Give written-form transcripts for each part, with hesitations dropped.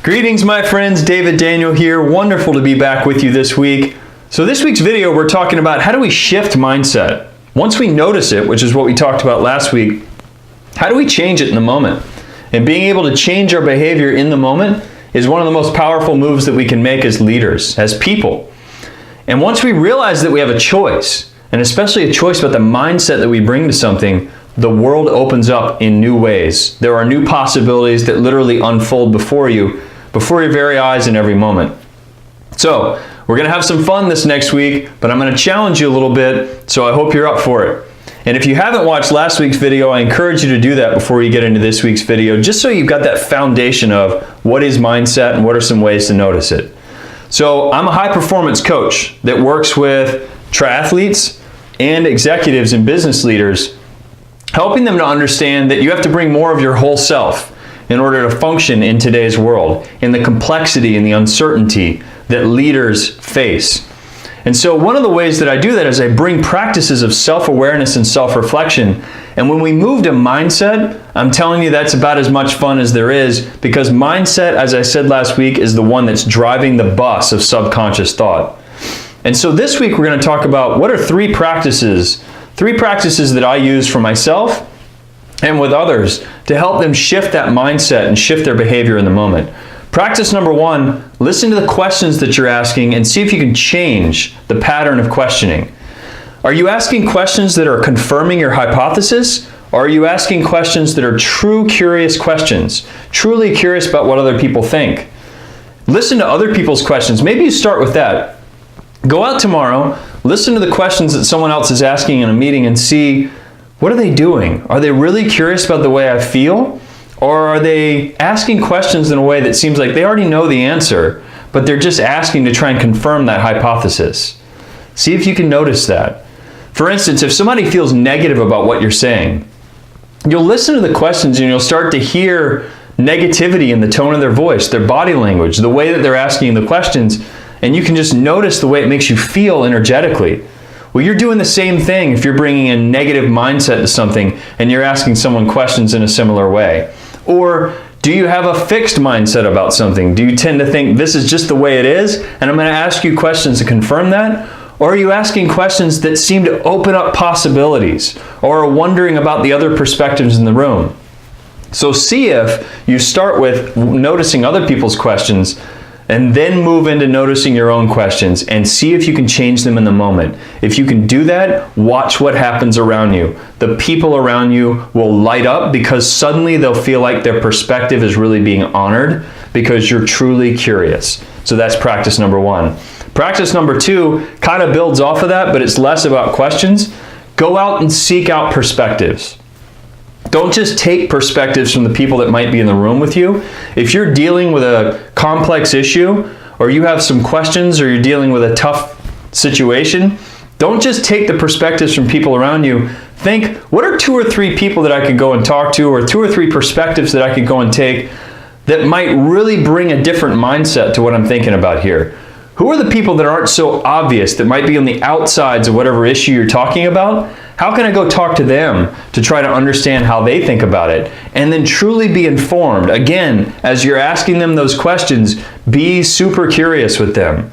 Greetings, my friends. David Daniel here. Wonderful to be back with you this week. So this week's video, we're talking about how do we shift mindset? Once we notice it, which is what we talked about last week, how do we change it in the moment? And being able to change our behavior in the moment is one of the most powerful moves that we can make as leaders, as people. And once we realize that we have a choice, and especially a choice about the mindset that we bring to something, the world opens up in new ways. There are new possibilities that literally unfold before you, before your very eyes in every moment. So we're going to have some fun this next week, but I'm going to challenge you a little bit, so I hope you're up for it. And if you haven't watched last week's video, I encourage you to do that before you get into this week's video, just so you've got that foundation of what is mindset and what are some ways to notice it. So I'm a high-performance coach that works with triathletes and executives and business leaders, helping them to understand that you have to bring more of your whole self in order to function in today's world, in the complexity and the uncertainty that leaders face. And so one of the ways that I do that is I bring practices of self-awareness and self-reflection. And when we move to mindset, I'm telling you that's about as much fun as there is, because mindset, as I said last week, is the one that's driving the bus of subconscious thought. And so this week we're going to talk about what are three practices that I use for myself and with others to help them shift that mindset and shift their behavior in the moment. Practice number one, listen to the questions that you're asking and see if you can change the pattern of questioning. Are you asking questions that are confirming your hypothesis, or are you asking questions that are true curious questions, truly curious about what other people think? Listen to other people's questions. Maybe you start with that. Go out tomorrow, listen to the questions that someone else is asking in a meeting and see, what are they doing? Are they really curious about the way I feel? Or are they asking questions in a way that seems like they already know the answer, but they're just asking to try and confirm that hypothesis? See if you can notice that. For instance, if somebody feels negative about what you're saying, you'll listen to the questions and you'll start to hear negativity in the tone of their voice, their body language, the way that they're asking the questions, and you can just notice the way it makes you feel energetically. Well, you're doing the same thing if you're bringing a negative mindset to something and you're asking someone questions in a similar way. Or do you have a fixed mindset about something? Do you tend to think this is just the way it is and I'm going to ask you questions to confirm that? Or are you asking questions that seem to open up possibilities or are wondering about the other perspectives in the room? So see if you start with noticing other people's questions and then move into noticing your own questions and see if you can change them in the moment. If you can do that, watch what happens around you. The people around you will light up because suddenly they'll feel like their perspective is really being honored because you're truly curious. So that's practice number one. Practice number two kind of builds off of that, but it's less about questions. Go out and seek out perspectives. Don't just take perspectives from the people that might be in the room with you. If you're dealing with a complex issue, or you have some questions, or you're dealing with a tough situation, don't just take the perspectives from people around you. Think, what are two or three people that I could go and talk to, or two or three perspectives that I could go and take that might really bring a different mindset to what I'm thinking about here? Who are the people that aren't so obvious, that might be on the outsides of whatever issue you're talking about? How can I go talk to them to try to understand how they think about it? And then truly be informed. Again, as you're asking them those questions, be super curious with them.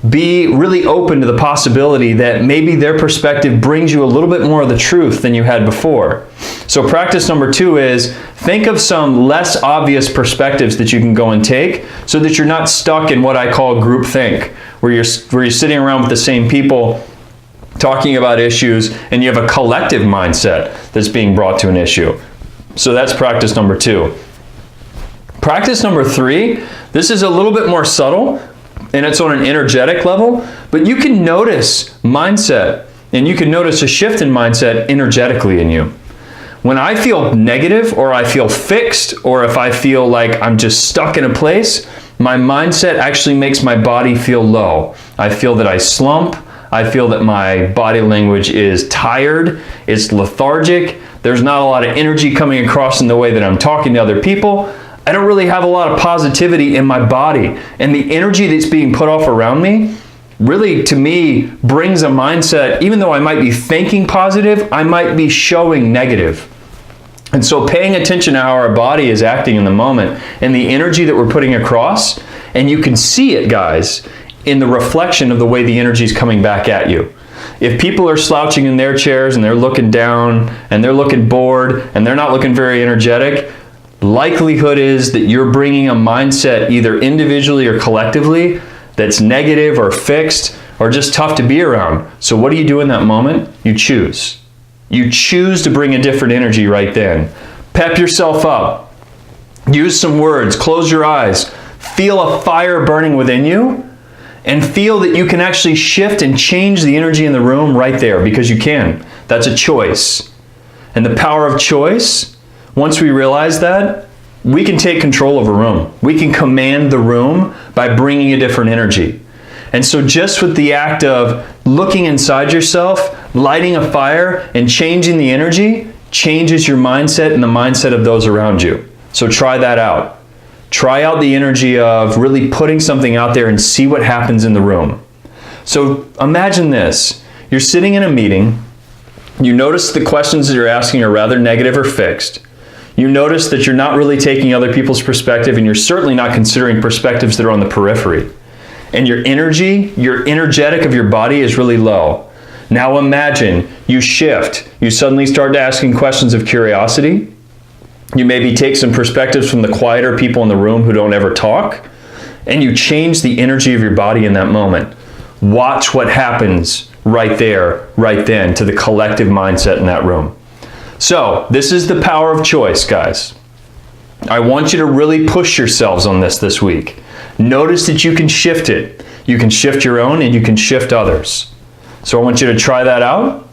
Be really open to the possibility that maybe their perspective brings you a little bit more of the truth than you had before. So practice number two is think of some less obvious perspectives that you can go and take so that you're not stuck in what I call groupthink, where you're sitting around with the same people talking about issues and you have a collective mindset that's being brought to an issue. So that's practice number two. Practice number three, this is a little bit more subtle and it's on an energetic level, but you can notice mindset and you can notice a shift in mindset energetically in you. When I feel negative or I feel fixed or if I feel like I'm just stuck in a place, my mindset actually makes my body feel low. I feel that I slump. I feel that my body language is tired, it's lethargic, there's not a lot of energy coming across in the way that I'm talking to other people. I don't really have a lot of positivity in my body. And the energy that's being put off around me really, to me, brings a mindset, even though I might be thinking positive, I might be showing negative. And so paying attention to how our body is acting in the moment and the energy that we're putting across, and you can see it, guys, in the reflection of the way the energy is coming back at you. If people are slouching in their chairs and they're looking down and they're looking bored and they're not looking very energetic, likelihood is that you're bringing a mindset either individually or collectively that's negative or fixed or just tough to be around. So what do you do in that moment? You choose. You choose to bring a different energy right then. Pep yourself up. Use some words. Close your eyes. Feel a fire burning within you and feel that you can actually shift and change the energy in the room right there, because you can. That's a choice. And the power of choice, once we realize that, we can take control of a room. We can command the room by bringing a different energy. And so just with the act of looking inside yourself, lighting a fire, and changing the energy, changes your mindset and the mindset of those around you. So try that out. Try out the energy of really putting something out there and see what happens in the room. So imagine this. You're sitting in a meeting. You notice the questions that you're asking are rather negative or fixed. You notice that you're not really taking other people's perspective, and you're certainly not considering perspectives that are on the periphery. And your energy, your energetic of your body is really low. Now imagine you shift. You suddenly start asking questions of curiosity. You maybe take some perspectives from the quieter people in the room who don't ever talk, and you change the energy of your body in that moment. Watch what happens right there, right then, to the collective mindset in that room. So this is the power of choice, guys. I want you to really push yourselves on this week. Notice that you can shift it. You can shift your own and you can shift others. So I want you to try that out.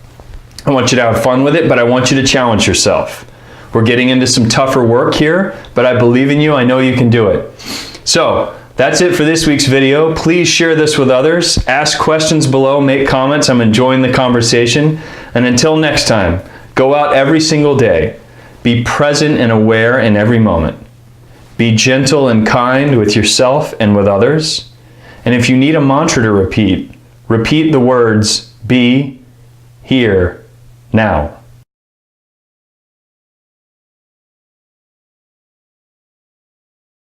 I want you to have fun with it, but I want you to challenge yourself. We're getting into some tougher work here, but I believe in you. I know you can do it. So that's it for this week's video. Please share this with others. Ask questions below, make comments. I'm enjoying the conversation. And until next time, go out every single day. Be present and aware in every moment. Be gentle and kind with yourself and with others. And if you need a mantra to repeat, repeat the words, be, here, now.